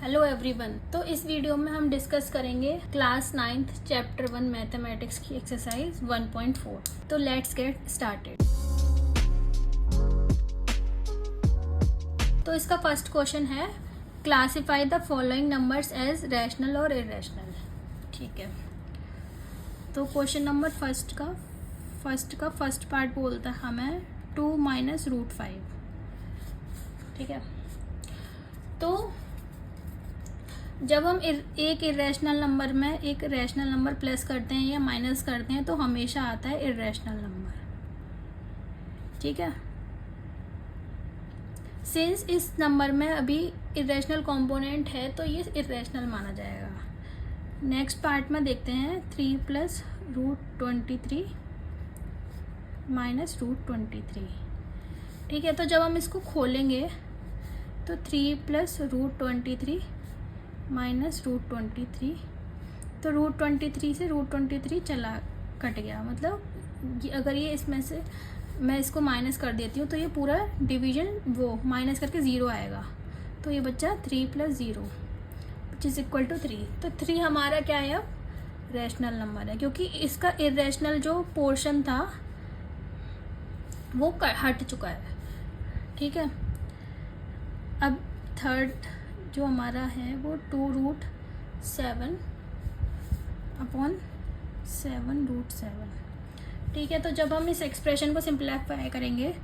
Hello everyone. तो इस video में हम डिस्कस करेंगे क्लास 9th चैप्टर 1 मैथमेटिक्स की एक्सरसाइज 1.4। तो लेट्स गेट स्टार्टेड। तो इसका फर्स्ट क्वेश्चन है classify the following numbers as rational और इरेशनल। ठीक है, तो क्वेश्चन नंबर फर्स्ट का फर्स्ट पार्ट बोलता है हमें 2 माइनस रूट 5। ठीक है, तो जब हम एक इरेशनल नंबर में एक रैशनल नंबर प्लस करते हैं या माइनस करते हैं तो हमेशा आता है इरेशनल नंबर। ठीक है, सिंस इस नंबर में अभी इरेशनल कंपोनेंट है तो ये इरेशनल माना जाएगा। नेक्स्ट पार्ट में देखते हैं 3 प्लस रूट 23 माइनस रूट 23। ठीक है, तो जब हम इसको खोलेंगे तो 3 प्लस रूट 23 माइनस रूट 23, तो रूट 23 से रूट 23 कट गया। मतलब अगर ये इसमें से मैं इसको माइनस कर देती हूँ तो ये पूरा डिवीजन वो माइनस करके 0 आएगा, तो ये बच्चा 3 plus 0 which is equal to 3। तो 3 हमारा क्या है, अब रैशनल नंबर है क्योंकि इसका इरेशनल जो पोर्शन था वो हट चुका है। ठीक है, अब थर्ड जो हमारा है वो 2 रूट 7 अपॉन 7 रूट 7। ठीक है, तो जब हम इस एक्सप्रेशन को सिंप्लीफाई करेंगे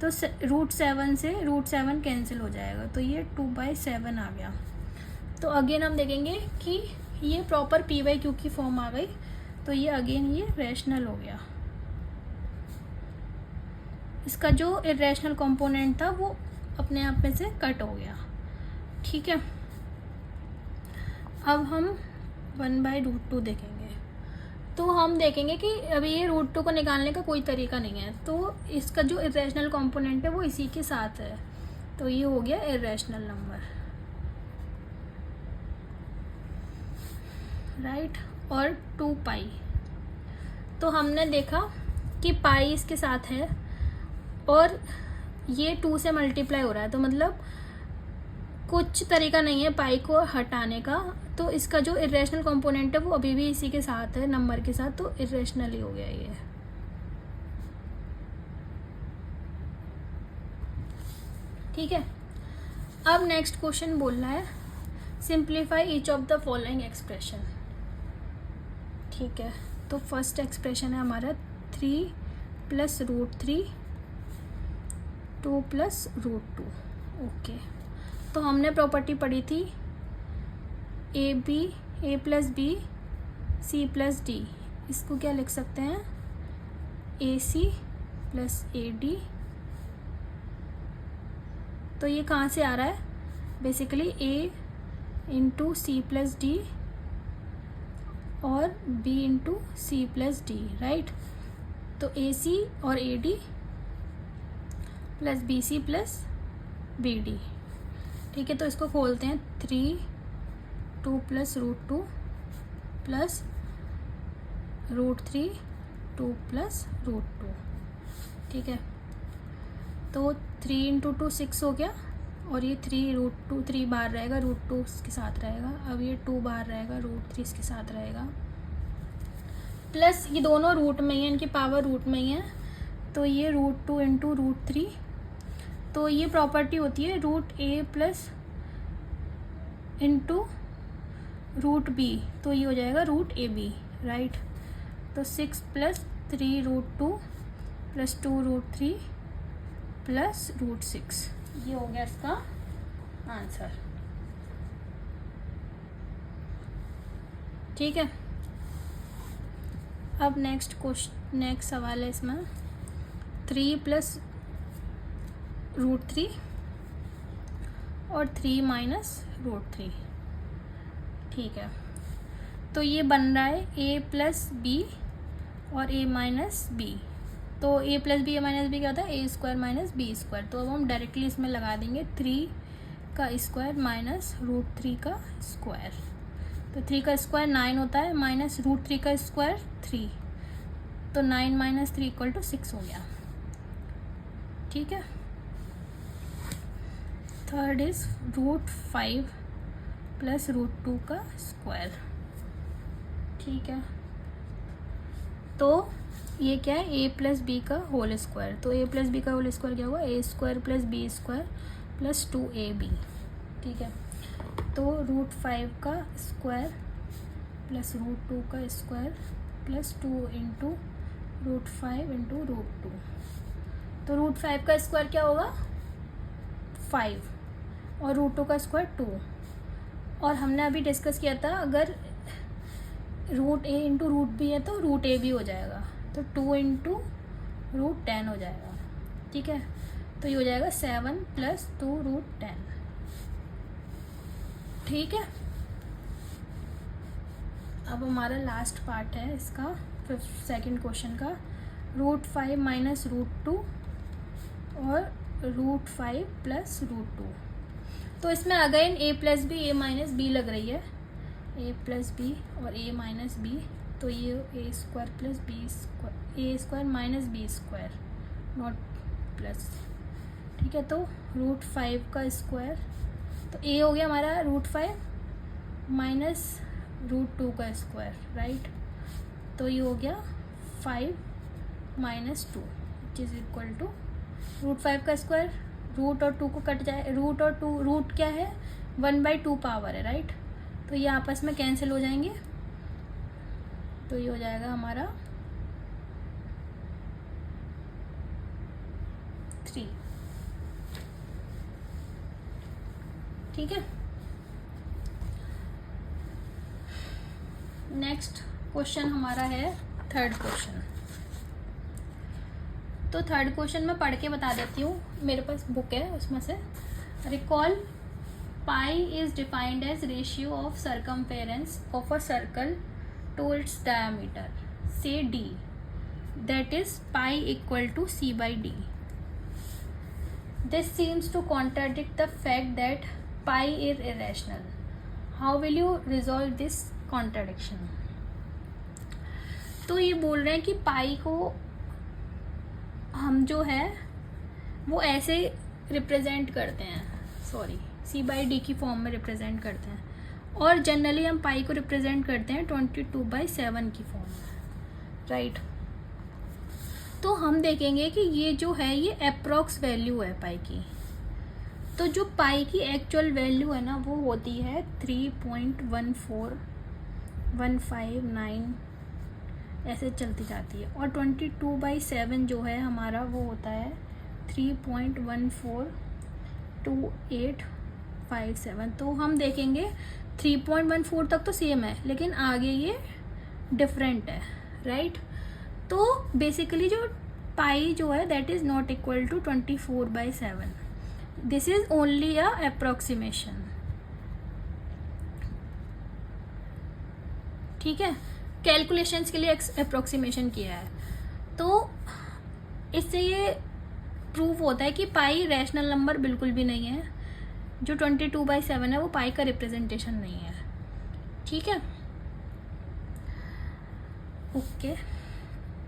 तो रूट 7 से रूट 7 कैंसिल हो जाएगा, तो ये 2/7 आ गया। तो अगेन हम देखेंगे कि ये प्रॉपर p/q की फॉर्म आ गई, तो ये अगेन ये रैशनल हो गया। इसका जो इरेशनल कंपोनेंट था वो अपने आप में से कट हो गया। ठीक है, अब हम 1/√2 देखेंगे। तो हम देखेंगे कि अभी ये √2 को निकालने का कोई तरीका नहीं है, तो इसका जो इरेशनल कंपोनेंट है वो इसी के साथ है, तो ये हो गया इरेशनल नंबर, राइट। और 2 पाई, तो हमने देखा कि पाई इसके साथ है और ये 2 से मल्टीप्लाई हो रहा है, तो मतलब कुछ तरीका नहीं है पाई को हटाने का, तो इसका जो इरेशनल कंपोनेंट है वो अभी भी इसी के साथ है नंबर के साथ, तो इरेशनल ही हो गया ये। ठीक है, अब नेक्स्ट क्वेश्चन बोल रहा है simplify each of the following expression. ठीक है, तो फर्स्ट एक्सप्रेशन है हमारा 3 plus root 3 2 plus root 2। Okay, तो हमने प्रॉपर्टी पढ़ी थी A plus B C plus D. इसको क्या लिख सकते हैं, ए सी प्लस ए डी। तो ये कहाँ से आ रहा है, basically a into c plus d और b into c plus d, right. तो ए सी और a d plus B C plus b d. ठीक है, तो इसको खोलते हैं 3 2 plus root 2 plus root 3 2 plus root 2। ठीक है, तो 3 इंटू 2 6 हो गया, और ये 3 रूट 2 3 बाहर रहेगा, रूट 2 इसके साथ रहेगा। अब ये 2 बाहर रहेगा, रूट 3 इसके साथ रहेगा, प्लस ये दोनों रूट में ही है, इनकी पावर रूट में ही है, तो ये रूट 2 इंटू रूट 3। तो ये प्रॉपर्टी होती है रूट ए प्लस इंटू रूट बी, तो ये हो जाएगा रूट ए बी, राइट। तो 6 plus 3 root 2 plus 2 root 3 plus root 6, ये हो गया इसका आंसर। ठीक है, अब नेक्स्ट सवाल है इसमें 3 प्लस रूट 3 और 3 माइनस रूट 3। ठीक है, तो ये बन रहा है a प्लस बी और a माइनस बी। तो a plus b minus b क्या होता है, a square minus b square. तो अब हम डायरेक्टली इसमें लगा देंगे 3 का स्क्वायर माइनस रूट 3 का स्क्वायर। तो 3 का स्क्वायर 9 होता है, माइनस रूट 3 का स्क्वायर 3, तो 9 माइनस 3 इक्वल टू 6 हो गया। ठीक है, थर्ड इज रूट 5 प्लस √2 का स्क्वायर। ठीक है, तो ये क्या है, a प्लस बी का होल स्क्वायर। तो a प्लस बी का होल स्क्वायर क्या होगा, a² plus b square plus 2ab। ठीक है, तो √5 का स्क्वायर प्लस √2 का स्क्वायर प्लस 2 इंटू √5 इंटू √2। तो √5 का स्क्वायर क्या होगा 5 और √2 का स्क्वायर 2। और हमने अभी डिस्कस किया था अगर √a इंटू √b है तो √a भी हो जाएगा, तो 2 इंटू √10 हो जाएगा। ठीक है, तो ये हो जाएगा 7 प्लस 2 √10। ठीक है, अब हमारा लास्ट पार्ट है इसका, सेकंड क्वेश्चन का, √5 माइनस √2 और √5 प्लस √2। तो इसमें again a plus b a minus b लग रही है, a प्लस बी और a माइनस बी, तो ये a² plus b square, a² minus b square not plus. ठीक है, तो √5 का स्क्वायर, तो a हो गया हमारा √5 माइनस √2 का स्क्वायर, राइट। तो ये हो गया 5 minus 2 which is equal to √5 का स्क्वायर, रूट और 2 को कट जाए, रूट और 2, रूट क्या है 1/2 पावर है, राइट। तो ये आपस में कैंसिल हो जाएंगे, तो ये हो जाएगा हमारा 3। ठीक है, नेक्स्ट क्वेश्चन हमारा है थर्ड क्वेश्चन। तो थर्ड क्वेश्चन मैं पढ़ के बता देती हूँ, मेरे पास बुक है उसमें से। Recall pi is defined as ratio of circumference of a circle to its diameter से d, that is pi equal to c/d। This seems to contradict the fact that pi is irrational. How will you resolve this contradiction. तो ये बोल रहे हैं कि पाई को हम जो है वो ऐसे रिप्रेजेंट करते हैं, सॉरी c/d की फॉर्म में रिप्रेजेंट करते हैं, और जनरली हम पाई को रिप्रेजेंट करते हैं 22/7 की फॉर्म में, राइट। तो हम देखेंगे कि ये जो है ये अप्रॉक्स वैल्यू है पाई की। तो जो पाई की एक्चुअल वैल्यू है ना वो होती है 3.14159, ऐसे चलती जाती है। और 22/7 जो है हमारा वो होता है 3.142857। तो हम देखेंगे 3.14 तक तो सेम है, लेकिन आगे ये डिफरेंट है, राइट। तो बेसिकली जो पाई जो है that is not equal to 24/7। This is only a approximation. ठीक है, कैलकुलेशंस के लिए अप्रोक्सीमेशन किया है। तो इससे ये प्रूव होता है कि पाई रैशनल नंबर बिल्कुल भी नहीं है, जो 22/7 है वो पाई का रिप्रेजेंटेशन नहीं है। ठीक है, okay.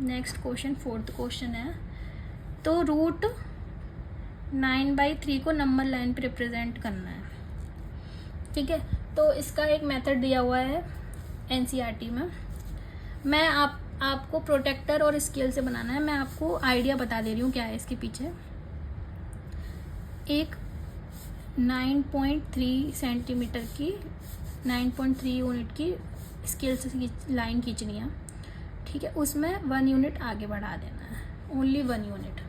Next question, fourth question है। तो √9/3 को नंबर लाइन पे रिप्रेजेंट करना है। ठीक है, तो इसका एक मेथड दिया हुआ है NCERT में। मैं आपको प्रोटेक्टर और स्केल से बनाना है। मैं आपको आइडिया बता दे रही हूँ क्या है इसके पीछे। एक 9.3 सेंटीमीटर की 9.3 यूनिट की स्केल से लाइन खींचनी है। ठीक है, उसमें 1 यूनिट आगे बढ़ा देना है, ओनली 1 यूनिट।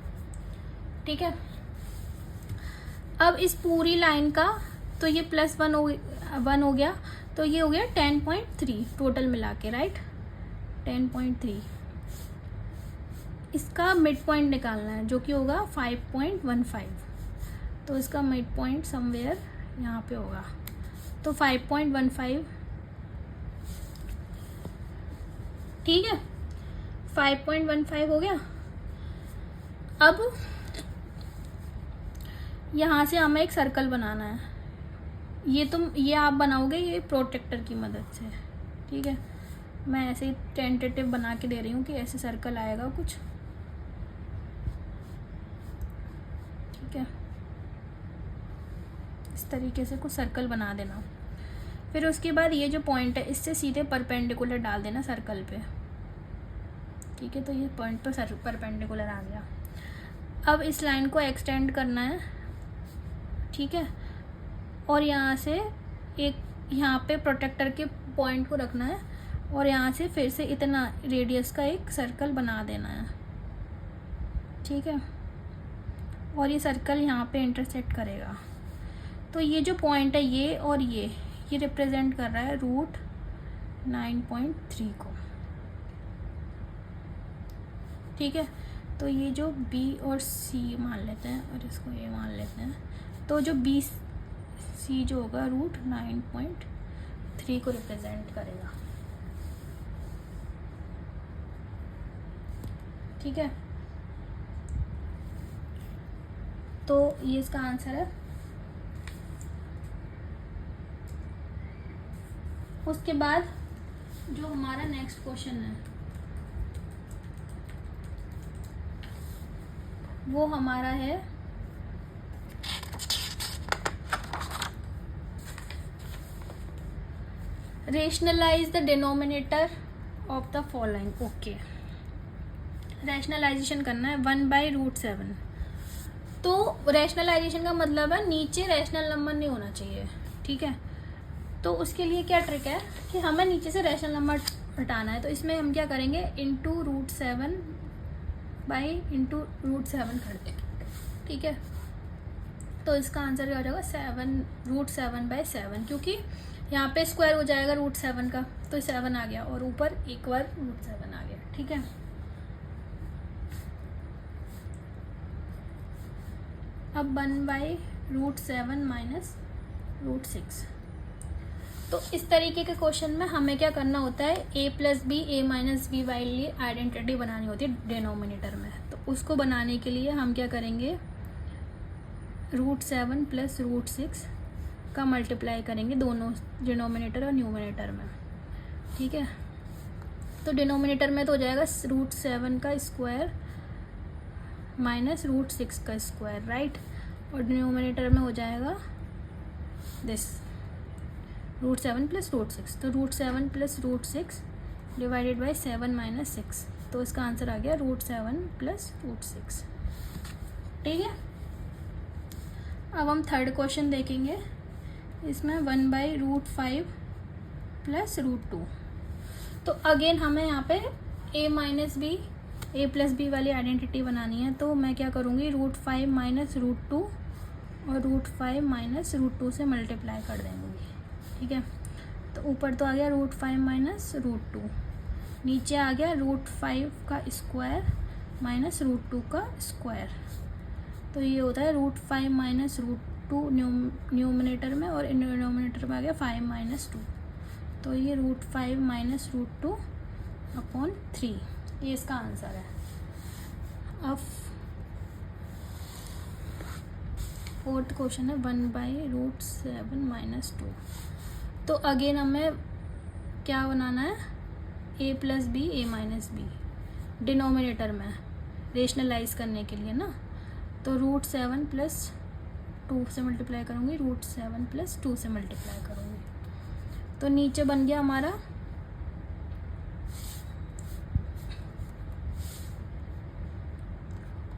ठीक है, अब इस पूरी लाइन का तो ये +1 हो गया, तो ये हो गया 10.3 टोटल मिला के, राइट। 10.3 इसका मिड पॉइंट निकालना है जो कि होगा 5.15। तो इसका मिड पॉइंट समवेयर यहाँ पे होगा, तो 5.15। ठीक है, 5.15 हो गया। अब यहाँ से हमें एक सर्कल बनाना है। ये आप बनाओगे ये प्रोटेक्टर की मदद से। ठीक है, मैं ऐसे ही टेंटेटिव बना के दे रही हूँ कि ऐसे सर्कल आएगा कुछ। ठीक है, इस तरीके से कुछ सर्कल बना देना। फिर उसके बाद ये जो पॉइंट है इससे सीधे परपेंडिकुलर डाल देना सर्कल पे, ठीक है। तो ये पॉइंट पर परपेंडिकुलर आ गया। अब इस लाइन को एक्सटेंड करना है, ठीक है, और यहाँ से एक यहाँ पे प्रोटेक्टर के पॉइंट को रखना है और यहाँ से फिर से इतना रेडियस का एक सर्कल बना देना है, ठीक है। और ये सर्कल यहाँ पे इंटरसेक्ट करेगा। तो ये जो पॉइंट है ये और ये रिप्रेजेंट कर रहा है रूट 9.3 को, ठीक है। तो ये जो B और C मान लेते हैं और इसको ये मान लेते हैं, तो जो BC जो होगा रूट 9.3 को रिप्रेजेंट करेगा, ठीक है। तो ये इसका आंसर है। उसके बाद जो हमारा नेक्स्ट क्वेश्चन है वो हमारा है rationalise the denominator of the following. Okay, rationalisation करना है 1/√7। तो रैशनलाइजेशन का मतलब है नीचे रैशनल नंबर नहीं होना चाहिए, ठीक है। तो उसके लिए क्या ट्रिक है कि हमें नीचे से रैशनल नंबर हटाना है। तो इसमें हम क्या करेंगे, √7 कर दें, ठीक है। तो इसका आंसर क्या हो जाएगा, √7/7, क्योंकि यहाँ पे स्क्वायर हो जाएगा √7 का, तो 7 आ गया और ऊपर एक बार √7 आ गया, ठीक है। अब 1/√7 माइनस √6। तो इस तरीके के क्वेश्चन में हमें क्या करना होता है, a + b a - b वाली आइडेंटिटी बनानी होती है डिनोमिनेटर में। तो उसको बनाने के लिए हम क्या करेंगे, √7 + √6 का मल्टीप्लाई करेंगे दोनों डिनोमिनेटर और न्यूमिनेटर में, ठीक है। तो डिनोमिनेटर में तो हो जाएगा √7 का स्क्वायर माइनस √6 का स्क्वायर, राइट। और डिनोमिनेटर में हो जाएगा दिस √7 + √6। तो √7 + √6 डिवाइडेड बाई 7 - 6। तो इसका आंसर आ गया √7 + √6, ठीक है। अब हम थर्ड क्वेश्चन देखेंगे। इसमें 1/√5 + √2। तो अगेन हमें यहाँ पे a + b वाली आइडेंटिटी बनानी है। तो मैं क्या करूँगी, √5 - √2 और √5 - √2 से मल्टीप्लाई कर देंगे, ठीक है। तो ऊपर तो आ गया √5 - √2, नीचे आ गया √5 का स्क्वायर माइनस √2 का स्क्वायर। तो ये होता है √5 - √2 न्यूमिनेटर में, और डिनोमिनेटर में आ गया 5 - 2। तो ये √5 - √2 अपॉन 3, ये इसका आंसर है। अब फोर्थ क्वेश्चन है 1/√7 - 2। तो अगेन हमें क्या बनाना है, a + b a - b denominator में रेशनलाइज करने के लिए ना। तो √7 + 2 से मल्टीप्लाई करूँगी, √7 + 2 से मल्टीप्लाई करूँगी। तो नीचे बन गया हमारा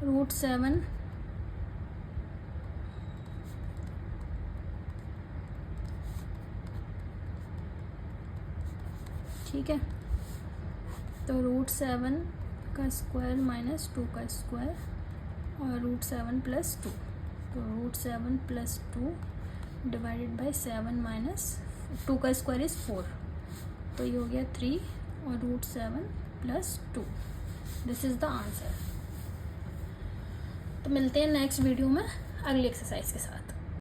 √7 ठीक है। तो √7 का स्क्वायर माइनस 2 का स्क्वायर और √7 + 2। तो √7 + 2 डिवाइडेड बाई 7 - 2 का स्क्वायर इज़ 4। तो ये हो गया 3 और √7 + 2। This is the answer. तो मिलते हैं नेक्स्ट वीडियो में अगली एक्सरसाइज के साथ।